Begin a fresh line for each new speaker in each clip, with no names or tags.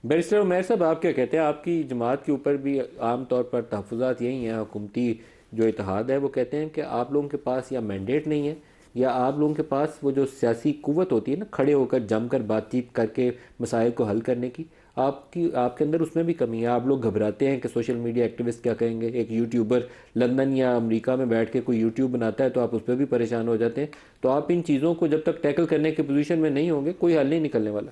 Barrister Umair साहब, आप क्या कहते हैं? आपकी जमात के ऊपर भी आम तौर पर तहफ़्फ़ुज़ात यही हैं, हुकूमती जो इत्तेहाद है वो कहते हैं कि आप लोगों के पास या मैंडेट नहीं है, या आप लोगों के पास वो जो सियासी कुव्वत होती है ना, खड़े होकर जमकर बातचीत करके मसाइल को हल करने की, आपके अंदर उसमें भी कमी है। आप लोग घबराते हैं कि सोशल मीडिया एक्टिविस्ट क्या कहेंगे। एक यूट्यूबर लंदन या अमेरिका में बैठ के कोई यूट्यूब बनाता है तो आप उस पर भी परेशान हो जाते हैं। तो आप इन चीज़ों को जब तक टैकल करने की पोजीशन में नहीं होंगे, कोई हल नहीं निकलने वाला।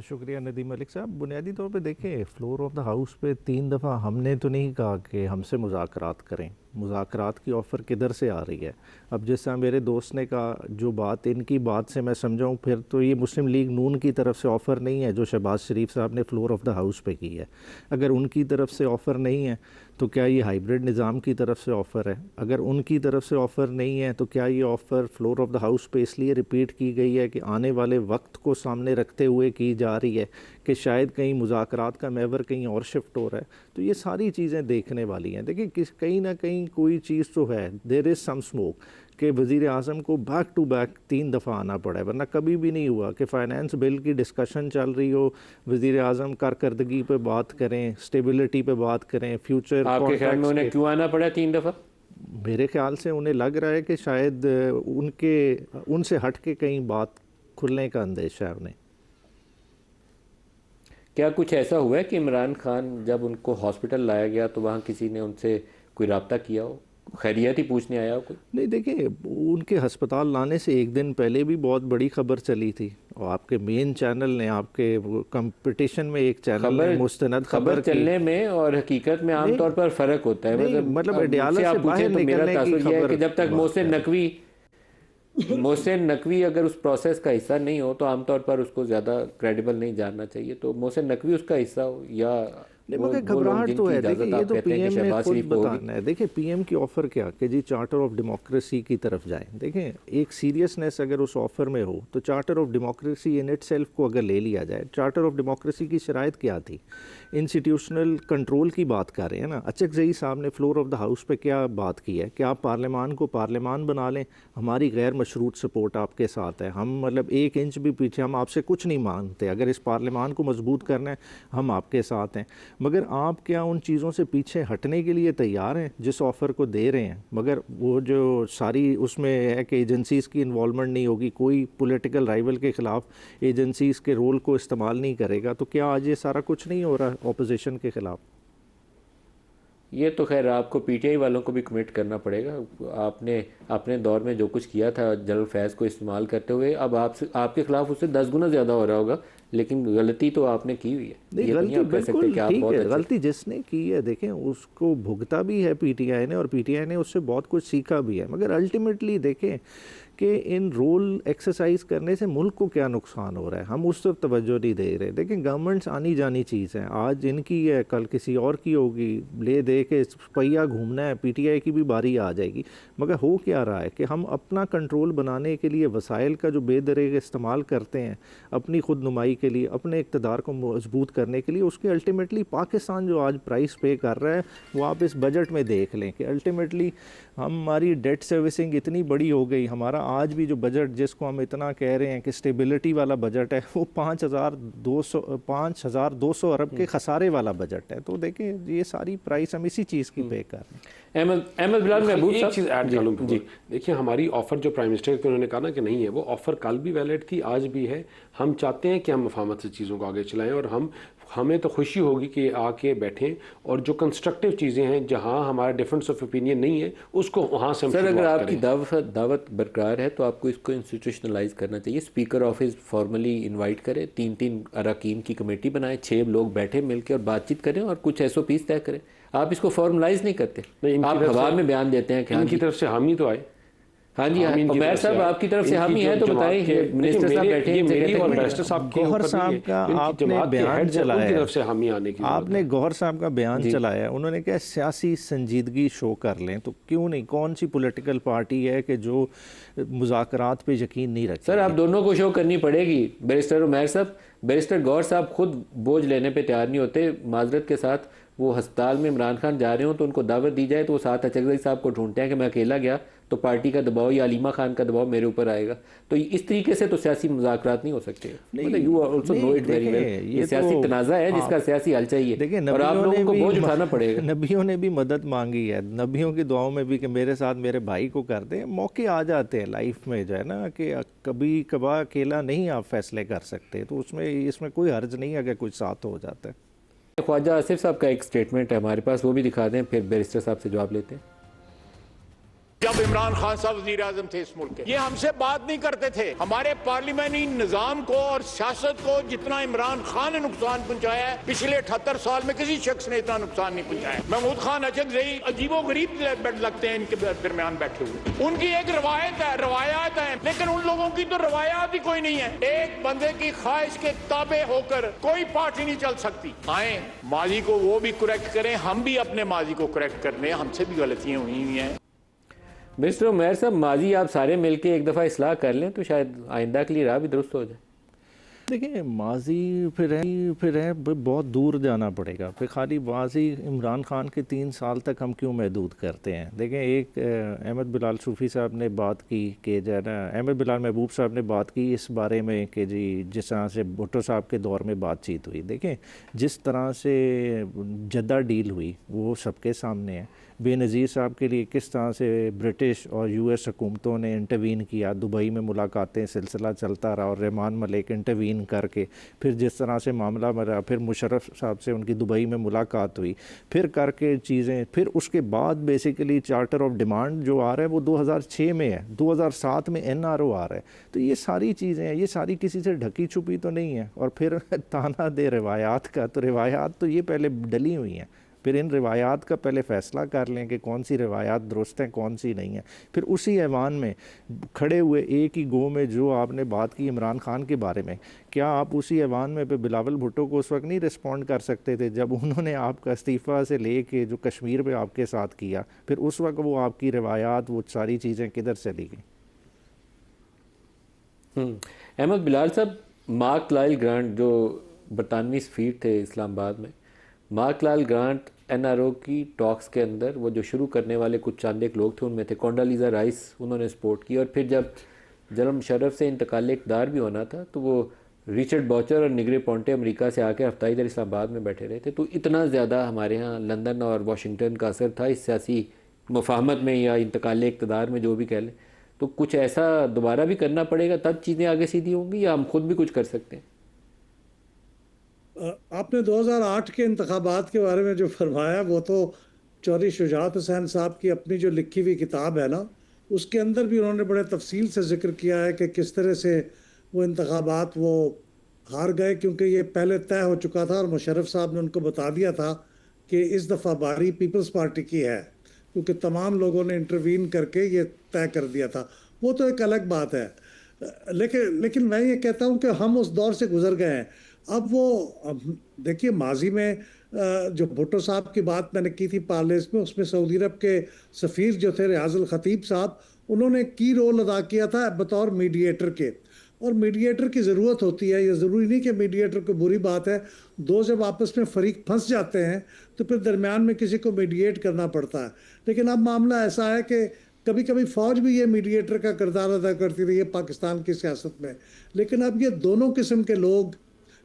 शुक्रिया नदीम मलिक साहब। बुनियादी तौर पे देखें, फ्लोर ऑफ द हाउस पे 3 दफ़ा हमने तो नहीं कहा कि हमसे मुज़ाकरात करें। मुज़ाकरात की ऑफ़र किधर से आ रही है? अब जिस तरह मेरे दोस्त ने कहा, जो बात इनकी बात से मैं समझाऊँ फिर तो ये मुस्लिम लीग नून की तरफ से ऑफ़र नहीं है जो शहबाज शरीफ साहब ने फ्लोर ऑफ द हाउस पे की है। अगर उनकी तरफ से ऑफ़र नहीं है तो क्या ये हाइब्रिड निज़ाम की तरफ से ऑफ़र है? अगर उनकी तरफ से ऑफ़र नहीं है तो क्या ये offer floor of the house पे इसलिए रिपीट की गई है कि आने वाले वक्त को सामने रखते हुए की जा रही है कि शायद कहीं मुज़ाकरात का महवर कहीं और शिफ्ट हो रहा है? तो ये सारी चीज़ें देखने वाली हैं। देखिए, कहीं ना कहीं कोई चीज़ तो है, देयर इज़ सम स्मोक, कि वज़ीर आज़म को बैक टू बैक 3 दफ़ा आना पड़ा है। वरना कभी भी नहीं हुआ कि फ़ाइनेंस बिल की डिस्कशन चल रही हो, वज़ीर आज़म कारकर्दगी पे बात करें, स्टेबिलिटी पे बात करें, फ्यूचर
आपके ख्याल में
कॉन्ट्रैक्ट्स
उन्हें
के।
क्यों आना पड़ा 3 दफ़ा?
मेरे ख्याल से उन्हें लग रहा है कि शायद उनसे हट के कहीं बात खुलने का अंदेशा है उन्हें।
क्या कुछ ऐसा हुआ है कि इमरान खान जब उनको हॉस्पिटल लाया गया तो वहाँ किसी ने उनसे कोई रब्ता किया हो, खैरियत ही पूछने आया हो कोई?
नहीं, देखिए, उनके हस्पताल लाने से एक दिन पहले भी बहुत बड़ी खबर चली थी, और आपके मेन चैनल ने, आपके कंपटीशन में एक चैनल ने
खबर
मुस्तनद
खबर
खबर की।
चलने में और हकीकत में
नहीं,
आमतौर पर फ़र्क होता है।
नहीं,
मतलब
मतलब
अब
अडयाला
मुझसे
से
आप
बाहर
पूछें तो मेरा
निकलने की
तासुर यह है कि
खबर
जब तक
बात कर रहे
मोहसिन नकवी अगर उस प्रोसेस का हिस्सा नहीं हो तो आमतौर पर उसको ज़्यादा क्रेडिबल नहीं जानना चाहिए। तो मोहसिन नकवी उसका हिस्सा हो, या
नहीं,
वो
मगर
वो लोग
घबराहट तो
जिनकी
है। देखिए,
इजाज़त
ये
आप
तो
कहते हैं कि
पीएम ने
शहबाज
खुद
शरीफ को होगी।
बताना है। देखिए, पीएम की ऑफ़र क्या कि जी चार्टर ऑफ डेमोक्रेसी की तरफ जाएं। देखें, एक सीरियसनेस अगर उस ऑफ़र में हो तो charter of democracy in it self को अगर ले लिया जाए, चार्टर ऑफ डेमोक्रेसी की शराइत क्या थी? इंस्टीट्यूशनल कंट्रोल की बात कर रहे हैं ना। अचकज़ई साहब ने फ्लोर ऑफ द हाउस पे क्या बात की है कि आप पार्लियामान को पार्लियामान बना लें, हमारी गैर मशरूत सपोर्ट आपके साथ है, हम मतलब 1 इंच भी पीछे, हम आपसे कुछ नहीं मांगते, अगर इस पार्लियामान को मजबूत करना है हम आपके साथ हैं। मगर आप क्या उन चीज़ों से पीछे हटने के लिए तैयार हैं जिस ऑफ़र को दे रहे हैं? मगर वो जो सारी उसमें है कि एजेंसीज़ की इन्वॉल्वमेंट नहीं होगी, कोई पॉलिटिकल राइवल के ख़िलाफ़ एजेंसीज़ के रोल को इस्तेमाल नहीं करेगा, तो क्या आज ये सारा कुछ नहीं हो रहा ऑपोजिशन के ख़िलाफ़?
ये तो खैर आपको पीटीआई वालों को भी कमिट करना पड़ेगा। आपने अपने दौर में जो कुछ किया था जनरल फैज़ को इस्तेमाल करते हुए, अब आपसे आपके खिलाफ उससे 10 गुना ज़्यादा हो रहा होगा। लेकिन गलती तो आपने की हुई है,
नहीं,
ये तो नहीं
गलती
आप कह सकते
बिल्कुल
कि आप
ठीक
बहुत
है।
अच्छे थे।
गलती जिसने की है, देखें, उसको भुगता भी है पीटीआई ने, और पीटीआई ने उससे बहुत कुछ सीखा भी है। मगर अल्टीमेटली देखें कि इन रोल एक्सरसाइज करने से मुल्क को क्या नुकसान हो रहा है, हम उस तरफ तवज्जो नहीं दे रहे। देखें, गवर्नमेंट्स आनी जानी चीज़ है, आज इनकी है कल किसी और की होगी, ले दे के पहिया घूमना है, पीटीआई की भी बारी आ जाएगी। मगर हो क्या रहा है कि हम अपना कंट्रोल बनाने के लिए वसाइल का जो बेदरेग इस्तेमाल करते हैं अपनी खुद नुमाई के लिए, अपने इक़्तिदार को मजबूत करने के लिए, उसके अल्टीमेटली पाकिस्तान जो आज प्राइस पे कर रहा है वो आप इस बजट में देख लें कि अल्टीमेटली हमारी डेट सर्विसिंग इतनी बड़ी हो गई। हमारा आज भी जो बजट जिसको हम इतना कह रहे हैं कि स्टेबिलिटी वाला बजट है, वो 5,200 अरब के खसारे वाला बजट है। तो देखें, ये सारी प्राइस हम इसी चीज़ की पे कर रहे हैं।
अहमद अहमद बिलाल महबूब
एक
साहब
चीज़ ऐड
जी
कर लूँ
जी।
देखिए, हमारी ऑफ़र जो प्राइम मिनिस्टर के उन्होंने कहा ना कि नहीं है, वो ऑफ़र कल भी वैलिड थी, आज भी है। हम चाहते हैं कि हम मफाहमत से चीज़ों को आगे चलाएं, और हमें तो खुशी होगी कि आके बैठें और जो कंस्ट्रक्टिव चीज़ें हैं, जहां हमारा डिफरेंस ऑफ ओपिनियन नहीं है, उसको वहां से हम
सर, अगर
शुरुआत
आपकी
करें।
दावत बरकरार है तो आपको इसको इंस्टीट्यूशनलाइज करना चाहिए। स्पीकर ऑफिस फॉर्मली इनवाइट करें, 3-3 अरकान की कमेटी बनाएं, 6 लोग बैठे मिलकर और बातचीत करें और कुछ एसओपीज तय करें। आप इसको फॉर्मलाइज नहीं करते,
नहीं, इनकी
आप
तरफ
हवा
से
में बयान देते हैं कि हाँ
इनकी
जी,
तरफ से हामी तो आए,
हाँ जी,
हामी इनकी
उमैर
तरफ से
साहब
आए।
आपकी तरफ से
इनकी
हामी
जो
है तो
जमात के,
बताइए।
देखिए
मिनिस्टर साहब बैठे
ये
हैं, इनसे
मेरी
कहते
और
हैं
बैरिस्टर साहब के
गौहर
ऊपर
साहब
नहीं
का
है, इनकी
आपने
जमात के
बयान
हेड्स हैं,
चलाया
उनकी
है,
तरफ से हामी आने की जरूरत
आपने
है।
गौहर साहब का बयान
जी।
चलाया, उन्होंने कहा सियासी संजीदगी शो कर लें, तो क्यों नहीं? कौन सी पॉलिटिकल पार्टी है कि जो मुज़ाकरात पे यकीन नहीं
सर, आप
रखेगी?
दोनों को शो करनी पड़ेगी बैरिस्टर उमैर साहब। बैरिस्टर गौर साहब खुद बोझ लेने पे तैयार नहीं होते। माजरत के साथ वो अस्पताल में इमरान खान जा रहे हो तो उनको दावत दी जाए तो वो साथ अचकज़ई साहब को ढूंढते हैं कि मैं अकेला गया तो पार्टी का दबाव या अलीमा खान का दबाव मेरे ऊपर आएगा। तो इस तरीके से तो सियासी मुज़ाकरात नहीं हो सकते। मतलब you also know it very well, ये सियासी तनाज़ा है जिसका सियासी हल चाहिए
देखिए,
और आप लोगों को बोझ उठाना पड़ेगा।
नबियों ने भी मदद मांगी है, नबियों की दुआओं में भी कि मेरे साथ मेरे भाई को कर दें। मौके आ जाते हैं लाइफ में जो है ना कि कभी कभार अकेला नहीं आप फैसले कर सकते, तो उसमें इसमें कोई हर्ज नहीं है अगर कुछ साथ हो जाता है।
ख्वाजा आसिफ साहब का एक स्टेटमेंट है हमारे पास, वो भी दिखा दें, फिर बैरिस्टर साहब से जवाब लेते हैं।
जब इमरान खान साहब वज़ीर आज़म थे इस मुल्क के, ये हमसे बात नहीं करते थे। हमारे पार्लियामेंट्री निजाम को और सियासत को जितना इमरान खान ने नुकसान पहुंचाया है, पिछले 78 साल में किसी शख्स ने इतना नुकसान नहीं पहुंचाया। महमूद खान अचकज़ई अजीबो गरीब लगते हैं इनके दरमियान बैठे हुए। उनकी एक रवायत है, रवायात है, लेकिन उन लोगों की तो रवायात ही कोई नहीं है। एक बंदे की ख्वाहिश के ताबे होकर कोई पार्टी नहीं चल सकती। आए माजी को वो भी करेक्ट करें, हम भी अपने माजी को करेक्ट कर लें, हमसे भी गलतियां हुई हुई हैं।
मिस्टर उमैर साहब, माजी आप सारे मिलके एक दफ़ा इस्लाह कर लें तो शायद आइंदा के लिए राह भी दुरुस्त हो जाए।
देखिए, माजी फिर है बहुत दूर जाना पड़ेगा। फिर खाली माजी इमरान खान के 3 साल तक हम क्यों महदूद करते हैं। देखें, एक अहमद बिलाल सूफ़ी साहब ने बात की कि जो है ना, अहमद बिलाल महबूब साहब ने बात की इस बारे में कि जी जिस तरह से भुट्टो साहब के दौर में बातचीत हुई। देखें, जिस तरह से जद्दा डील हुई वो सबके सामने है। बेनज़ीर साहब के लिए किस तरह से ब्रिटिश और यूएस हुकूमतों ने इंटरवीन किया, दुबई में मुलाकातें सिलसिला चलता रहा और रहमान मलिक इंटरवीन करके फिर जिस तरह से मामला मरा, फिर मुशर्रफ साहब से उनकी दुबई में मुलाकात हुई, फिर करके चीज़ें, फिर उसके बाद बेसिकली चार्टर ऑफ डिमांड जो आ रहा है वो 2006 में है, 2007 में NRO आ रहा है। तो ये सारी चीज़ें हैं, ये सारी किसी से ढकी छुपी तो नहीं है। और फिर ताना दे रिवायात का, तो रिवायात तो ये पहले डली हुई हैं। फिर इन रिवायात का पहले फ़ैसला कर लें कि कौन सी रिवायात दुरुस्त हैं, कौन सी नहीं है। फिर उसी ऐवान में खड़े हुए एक ही गो में जो आपने बात की इमरान खान के बारे में, क्या आप उसी ऐवान में पे बिलावल भुट्टो को उस वक्त नहीं रिस्पॉन्ड कर सकते थे जब उन्होंने आपका इस्तीफ़ा से ले के जो कश्मीर में आपके साथ किया? फिर उस वक्त वो आपकी रिवायात, वो सारी चीज़ें किधर चली गई?
अहमद बिलाल साहब, मार्क लाइल ग्रांट जो बरतानवी सफ़ीर थे इस्लामाबाद में, मार्क लाइल ग्रांट NRO की टॉक्स के अंदर वो जो शुरू करने वाले कुछ चंद एक लोग थे, उनमें थे कोंडालीज़ा राइस, उन्होंने सपोर्ट की। और फिर जब जनरल मुशर्रफ से इंतकाल इक़्तिदार भी होना था तो वो रिचर्ड बॉचर और निगरे पॉन्टे अमेरिका से आके हफ्ता इधर इस्लामाबाद में बैठे रहे थे। तो इतना ज़्यादा हमारे यहाँ लंदन और वाशिंगटन का असर था इस सियासी मुफाहमत में या इंतकाल इक़्तिदार में, जो भी कह लें। तो कुछ ऐसा दोबारा भी करना पड़ेगा तब चीज़ें आगे सीधी होंगी, या हम खुद भी कुछ कर सकते हैं?
आपने 2008 के इंतखाबात के बारे में जो फरमाया वो तो चौधरी शुजात हुसैन साहब की अपनी जो लिखी हुई किताब है ना, उसके अंदर भी उन्होंने बड़े तफसील से जिक्र किया है कि किस तरह से वो इंतखाबात वो हार गए, क्योंकि ये पहले तय हो चुका था और मुशर्रफ साहब ने उनको बता दिया था कि इस दफ़ा बारी पीपल्स पार्टी की है, क्योंकि तमाम लोगों ने इंटरवीन करके ये तय कर दिया था। वो तो एक अलग बात है, लेकिन मैं ये कहता हूँ कि हम उस दौर से गुजर गए हैं। अब देखिए, माजी में जो भुट्टो साहब की बात मैंने की थी पार्लेस में, उसमें सऊदी अरब के सफ़ीर जो थे रियाजुल खतीब साहब, उन्होंने की रोल अदा किया था बतौर मीडिएटर के। और मीडिएटर की ज़रूरत होती है, ये ज़रूरी नहीं कि मीडिएटर को बुरी बात है। दो जब आपस में फ़रीक फंस जाते हैं तो फिर दरमियान में किसी को मीडिएट करना पड़ता है। लेकिन अब मामला ऐसा है कि कभी कभी फ़ौज भी ये मीडिएटर का किरदार अदा करती रही है पाकिस्तान की सियासत में, लेकिन अब ये दोनों किस्म के लोग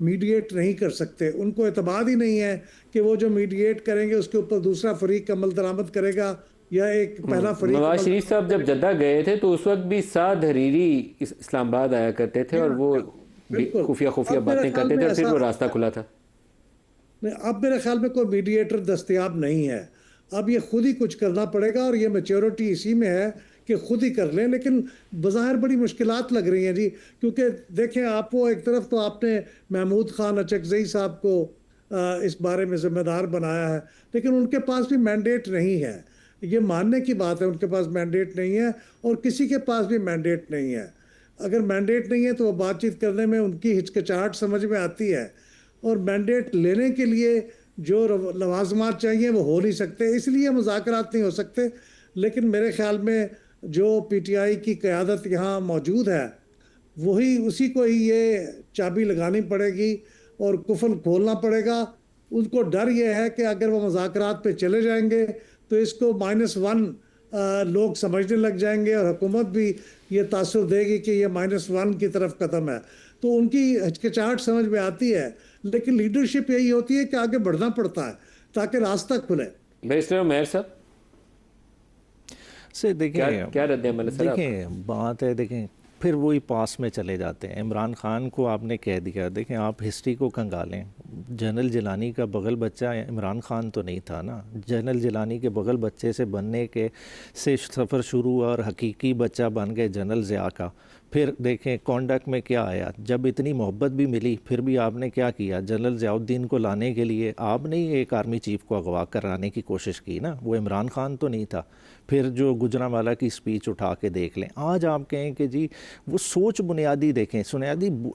मीडिएट नहीं कर सकते। उनको एतमाद ही नहीं है कि वो जो मीडिएट करेंगे उसके ऊपर दूसरा फरीक अमल दरामद करेगा या एक पहला फरीक।
नवाज शरीफ साहब जब जद्दा गए थे तो उस वक्त भी साद हरीरी इस्लामाबाद आया करते थे और वो खुफिया बातें करते थे, फिर वो रास्ता खुला था।
नहीं, अब मेरे ख्याल में कोई मीडिएटर दस्तयाब नहीं है। अब ये खुद ही कुछ करना पड़ेगा और ये मैच्योरिटी इसी में है कि खुद ही कर लें। लेकिन बज़ाहिर बड़ी मुश्किलात लग रही हैं जी, क्योंकि देखें, आप वो एक तरफ तो आपने महमूद खान अचकज़ई साहब को इस बारे में ज़िम्मेदार बनाया है, लेकिन उनके पास भी मैंडेट नहीं है। ये मानने की बात है, उनके पास मैंडेट नहीं है और किसी के पास भी मैंडेट नहीं है। अगर मैंडेट नहीं है तो वो बातचीत करने में उनकी हिचकिचाहट समझ में आती है, और मैंडेट लेने के लिए जो लवाजमात चाहिए वो हो नहीं सकते, इसलिए मुज़ाकरात नहीं हो सकते। लेकिन मेरे ख्याल में जो PTI की क़यादत यहाँ मौजूद है वही उसी को ही ये चाबी लगानी पड़ेगी और कुफल खोलना पड़ेगा। उनको डर ये है कि अगर वो मुज़ाकरात पे चले जाएंगे तो इसको -1 लोग समझने लग जाएंगे और हुकूमत भी ये तासुर देगी कि ये -1 की तरफ कदम है। तो उनकी हिचकिचाहट समझ में आती है, लेकिन लीडरशिप यही होती है कि आगे बढ़ना पड़ता है ताकि रास्ता खुले।
बैरिस्टर उमैर साहब
से देखें
क्या रद्द अमल है सर आपका?
देखें बात है, देखें फिर वही पास में चले जाते हैं। इमरान खान को आपने कह दिया, देखें आप हिस्ट्री को खंगालें, जनरल जिलानी का बगल बच्चा इमरान खान तो नहीं था ना। जनरल जिलानी के बगल बच्चे से बनने के से सफ़र शुरू और हकीकी बच्चा बन गए जनरल ज़िया का। फिर देखें कॉन्डक्ट में क्या आया, जब इतनी मोहब्बत भी मिली फिर भी आपने क्या किया, जनरल ज़ियाउद्दीन को लाने के लिए आपने ही एक आर्मी चीफ को अगवा कराने की कोशिश की ना, वो इमरान खान तो नहीं था। फिर जो गुजरांवाला की स्पीच उठा के देख लें, आज आप कहें कि जी वो सोच बुनियादी देखें,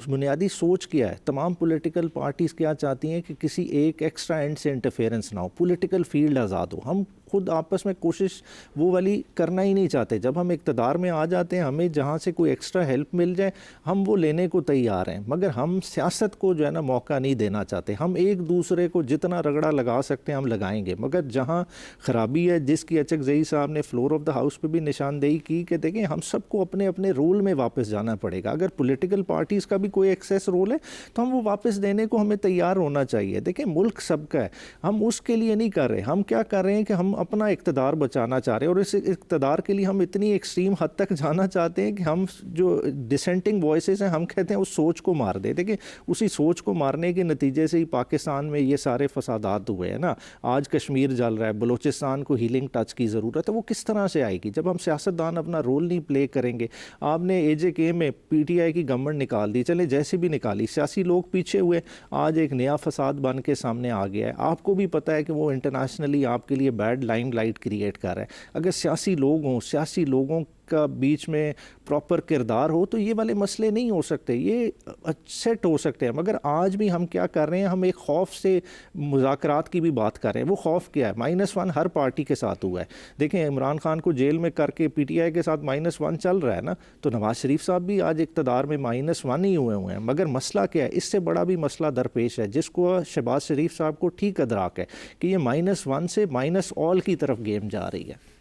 बुनियादी सोच क्या है। तमाम पॉलिटिकल पार्टीज़ क्या चाहती हैं कि किसी एक एक्स्ट्रा एंड से इंटरफेरेंस ना हो, पॉलिटिकल फील्ड आज़ाद हो। हम खुद आपस में कोशिश वो वाली करना ही नहीं चाहते। जब हम इक़्तिदार में आ जाते हैं, हमें जहाँ से कोई एक्स्ट्रा हेल्प मिल जाए हम वो लेने को तैयार हैं, मगर हम सियासत को जो है ना मौका नहीं देना चाहते। हम एक दूसरे को जितना रगड़ा लगा सकते हैं हम लगाएंगे, मगर जहाँ ख़राबी है, जिसकी अचक ज़ई साहब ने फ्लोर ऑफ द हाउस पे भी निशानदेही की कि देखें हम सबको अपने अपने रोल में वापस जाना पड़ेगा। अगर पॉलिटिकल पार्टीज़ का भी कोई एक्सेस रोल है तो हम वो वापस देने को हमें तैयार होना चाहिए। देखें मुल्क सबका है, हम उसके लिए नहीं कर रहे। हम क्या कर रहे हैं कि हम अपना इक़्तिदार बचाना चाह रहे हैं, और इस इक़्तिदार के लिए हम इतनी एक्सट्रीम हद तक जाना चाहते हैं कि हम जो डिसेंटिंग वॉइसेस हैं हम कहते हैं उस सोच को मार दे। देखिए उसी सोच को मारने के नतीजे से ही पाकिस्तान में ये सारे फसादात हुए हैं ना। आज कश्मीर जल रहा है, बलूचिस्तान को हीलिंग टच की ज़रूरत है। वो किस तरह से आएगी जब हम सियासतदान अपना रोल नहीं प्ले करेंगे। आपने AJK में PTI की गवर्नमेंट निकाल दी, चले जैसे भी निकाली, सियासी लोग पीछे हुए, आज एक नया फसाद बन के सामने आ गया है। आपको भी पता है कि वो इंटरनेशनली आपके लिए बैड लाइमलाइट क्रिएट कर रहा है। अगर सियासी लोग हों, सियासी लोगों का बीच में प्रॉपर किरदार हो तो ये वाले मसले नहीं हो सकते, ये सेट हो सकते हैं। मगर आज भी हम क्या कर रहे हैं, हम एक खौफ से मुज़ाकरात की भी बात कर रहे हैं। वो खौफ क्या है? -1 हर पार्टी के साथ हुआ है। देखें इमरान खान को जेल में करके PTI के साथ -1 चल रहा है ना, तो नवाज शरीफ साहब भी आज इक़्तिदार में -1 ही हुए हैं। मगर मसला क्या है, इससे बड़ा भी मसला दरपेश है जिसको शहबाज शरीफ साहब को ठीक अदराक है कि ये -1 से -all की तरफ गेम जा रही है।